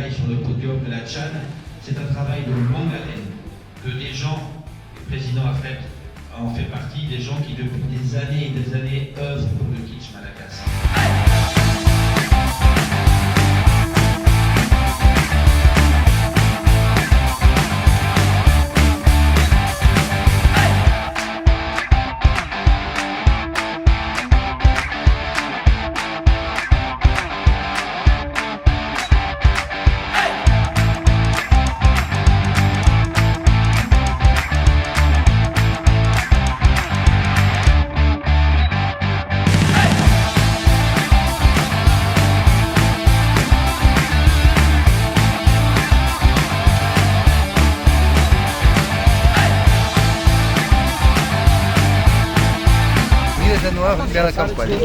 médaille sur le podium de la Tchad, c'est un travail de longue haleine, que des gens, le président Afet en fait partie, des gens qui depuis des années œuvrent pour le kitsch malagasy. Bela campanha.